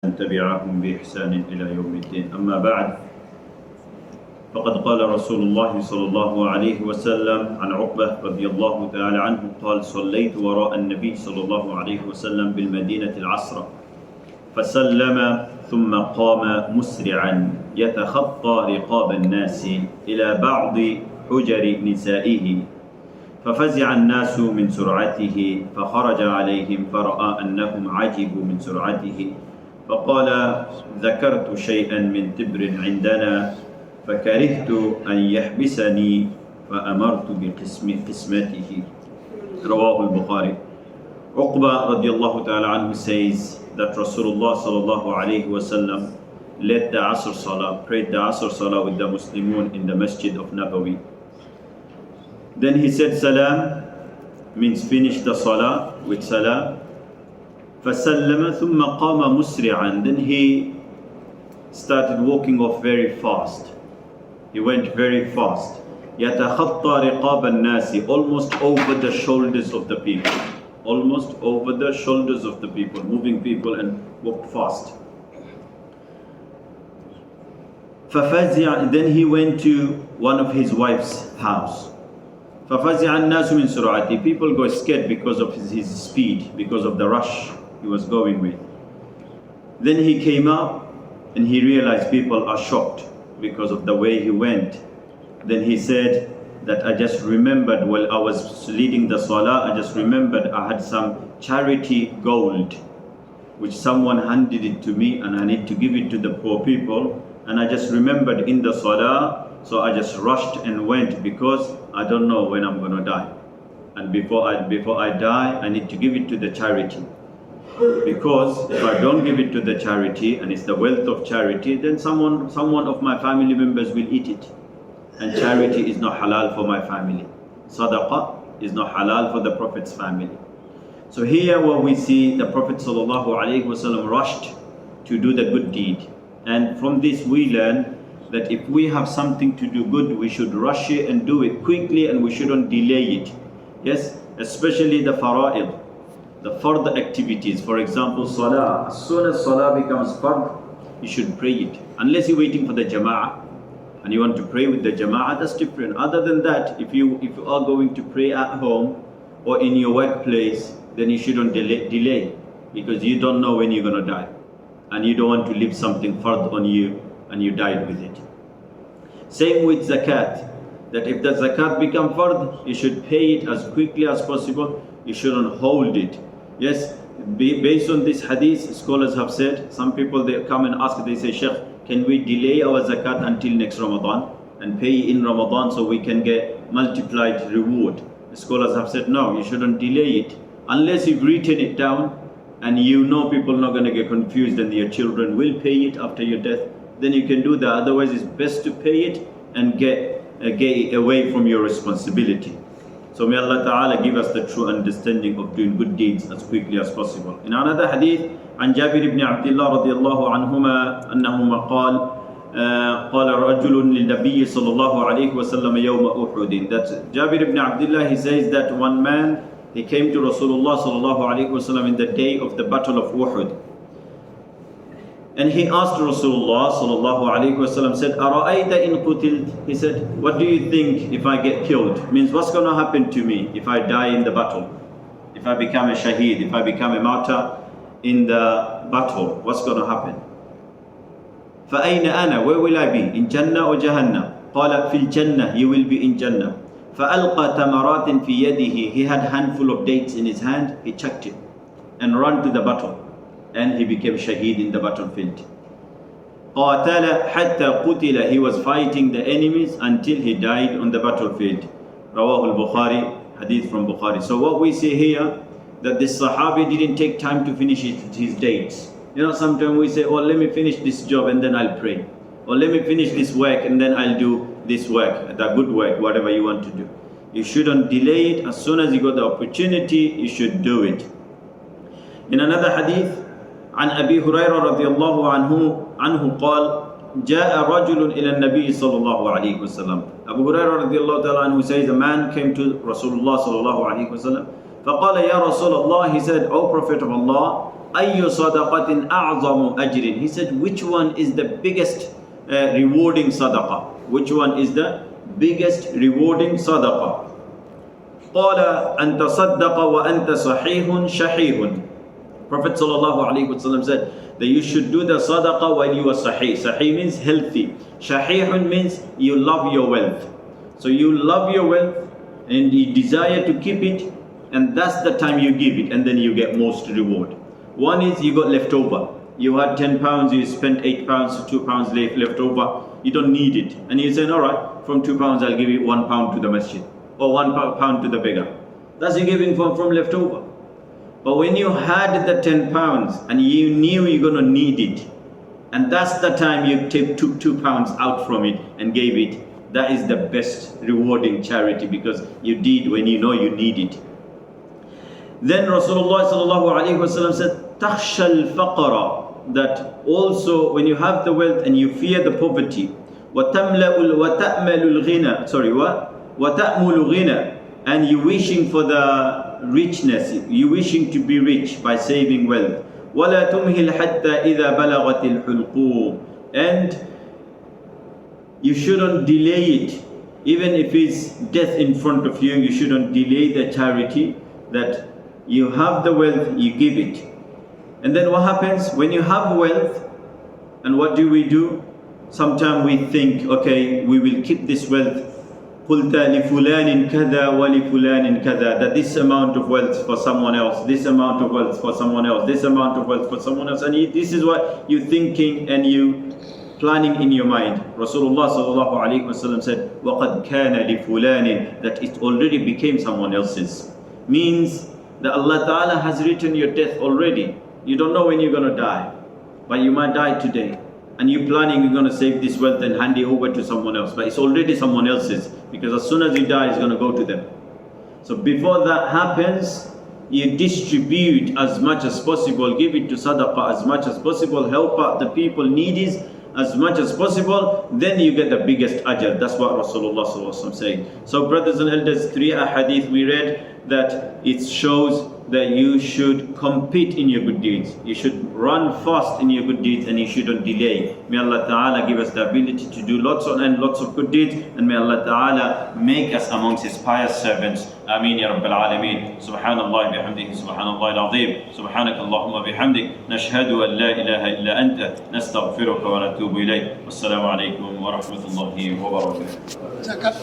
تبعهم بإحسان إلى يوم الدين. أما بعد، فقد قال رسول الله صلى الله عليه وسلم عن عقبة رضي الله تعالى عنه قال: صليت وراء النبي صلى الله عليه وسلم بالمدينة العصر فسلم ثم قام مسرعا يتخطى رقاب الناس إلى بعض حجر نسائه، ففزع الناس من سرعته فخرج عليهم فرأى أنهم عجبوا من سرعته فقال: ذكرت شيئا من تبر عندنا فكرهت أن يحبسني فأمرت بقسمته. رواه البخاري. Uqba radiallahu ta'ala anhu says that Rasulullah sallallahu alayhi wasallam led the Asr Salah, prayed the Asr Salah with the Muslimun in the Masjid of Nabawi. Then he said Salam, means finish the Salah with Salam. فَسَلَّمَ ثُمَّ قَامَ مُسْرِعًا. Then he started walking off very fast. He went very fast. يَتَخَطَّى رِقَابَ النَّاسِ, almost over the shoulders of the people. Almost over the shoulders of the people, moving people, and walked fast. فَفَزِعَ, then he went to one of his wife's house. فَفَزِعَ النَّاسُ مِنْ سُرْعَتِهِ. People got scared because of his speed, because of the rush he was going with. Then he came up and he realized people are shocked because of the way he went. Then he said that I just remembered while I was leading the Salah, I just remembered I had some charity gold which someone handed it to me and I need to give it to the poor people, and I just remembered in the Salah, so I just rushed and went because I don't know when I'm going to die, and before I die I need to give it to the charity, because if I don't give it to the charity and it's the wealth of charity, then someone of my family members will eat it, and charity is not halal for my family. Sadaqah is not halal for the Prophet's family. So here what we see, the Prophet ﷺ rushed to do the good deed, and from this we learn that if we have something to do good, we should rush it and do it quickly, and we shouldn't delay it. Yes, especially the fara'id, the fard activities. For example, Salah. As soon as Salah becomes fard, you should pray it. Unless you're waiting for the Jama'ah and you want to pray with the Jama'ah, that's different. Other than that, if you are going to pray at home or in your workplace, then you shouldn't delay, because you don't know when you're going to die, and you don't want to leave something fard on you and you died with it. Same with zakat, that if the zakat become fard, you should pay it as quickly as possible. You shouldn't hold it. Yes, based on this hadith, scholars have said, some people they come and ask, they say, Sheikh, can we delay our zakat until next Ramadan and pay in Ramadan so we can get multiplied reward? The scholars have said, no, you shouldn't delay it unless you've written it down and you know people are not going to get confused and your children will pay it after your death. Then you can do that. Otherwise, it's best to pay it and get away from your responsibility. So may Allah Ta'ala give us the true understanding of doing good deeds as quickly as possible. In another hadith, عن جابر بن عبد الله رضي الله عنهما أنهما قال رجل للنبي صلى الله عليه وسلم يوم أحد. That Jabir ibn Abdullah, he says that one man, he came to Rasulullah صلى الله عليه وسلم in the day of the battle of Uhud. And he asked Rasulullah sallallahu alaihi wasallam, said, "Ara'ayta in qutilt?" He said, "What do you think if I get killed? Means what's going to happen to me if I die in the battle? If I become a shaheed, if I become a martyr in the battle, what's going to happen?" فَأَيْنَ أَنَا, where will I be? In Jannah or Jahannam? قَالَ فِي الْجَنَّةِ, you will be in Jannah. فَأَلْقَى تَمَرَاتٍ فِي يَدِهِ, he had a handful of dates in his hand, he chucked it and ran to the battle. And he became shaheed in the battlefield. قَاتَلَ حَتَّى قُتِلَ, he was fighting the enemies until he died on the battlefield. Rawah al-Bukhari, hadith from Bukhari. So what we see here, that this Sahabi didn't take time to finish his dates. You know, sometimes we say, oh, let me finish this job and then I'll pray. Or let me finish this work and then I'll do this work, the good work, whatever you want to do. You shouldn't delay it. As soon as you got the opportunity, you should do it. In another hadith, عن أبي هريرة رضي الله عنه قال جاء رجل إلى النبي صلى الله عليه وسلم. Abu Hurairah رضي الله تعالى عنه says, a man came to Rasulullah صلى الله عليه وسلم فقال يا رسول الله, he said, O Prophet of Allah, أَيُّ صَدَقَةٍ أَعْظَمُ أَجْرٍ. He said, which one is the biggest rewarding sadaqah? Which one is the biggest rewarding sadaqah? قَالَ أَن تَصَدَّقَ وَأَنْتَ صَحِيحٌ شَحِيحٌ. Prophet ﷺ said that you should do the sadaqah while you are sahih. Sahih means healthy. Shahihun means you love your wealth. So you love your wealth and you desire to keep it, and that's the time you give it, and then you get most reward. One is you got leftover. You had 10 pounds, you spent 8 pounds, 2 pounds left over. You don't need it. And you say, all right, from 2 pounds I'll give you 1 pound to the masjid, or 1 pound to the beggar. That's you giving from leftover. But when you had the 10 pounds and you knew you're going to need it, and that's the time you took 2 pounds out from it and gave it, that is the best rewarding charity, because you did when you know you need it. Then Rasulullah said, تَخْشَى الْفَقْرَ, that also when you have the wealth and you fear the poverty, وَتَأْمَلُ الْغِنَى, وَتَأْمُلُ غِنَى, and you wishing for the richness, you wishing to be rich by saving wealth. وَلَا تُمْهِلْ حَتَّى إِذَا بَلَغَتِ الْحُلْقُومِ, and you shouldn't delay it. Even if it's death in front of you, you shouldn't delay the charity. That you have the wealth, you give it. And then what happens when you have wealth, and what do? Sometimes we think, okay, we will keep this wealth. قُلْتَ لِفُلَانٍ كَذَا وَلِفُلَانٍ كَذَا, that this amount of wealth for someone else, this amount of wealth for someone else, this amount of wealth for someone else, and this is what you're thinking and you planning in your mind. Rasulullah said, وَقَدْ كَانَ لِفُلَانٍ, that it already became someone else's. Means that Allah Ta'ala has written your death already. You don't know when you're going to die, but you might die today. And you're planning, you're going to save this wealth and hand it over to someone else, but it's already someone else's, because as soon as you die, it's going to go to them. So before that happens, you distribute as much as possible, give it to sadaqah as much as possible, help out the people needy as much as possible, then you get the biggest ajr. That's what Rasulullah said. So brothers and elders, 3 ahadith we read that it shows that you should compete in your good deeds. You should run fast in your good deeds, and you shouldn't delay. May Allah Ta'ala give us the ability to do lots of good deeds, and may Allah Ta'ala make us amongst His pious servants. Ameen ya Rabbil Alameen. Subhanallah bihamdihi, subhanallah al-azim. Subhanak Allahumma bihamdik. Nashhadu an la ilaha illa anta. Nastaghfiruka wa natubu ilayk. Wassalamu alaikum wa rahmatullahi wa barakatuh.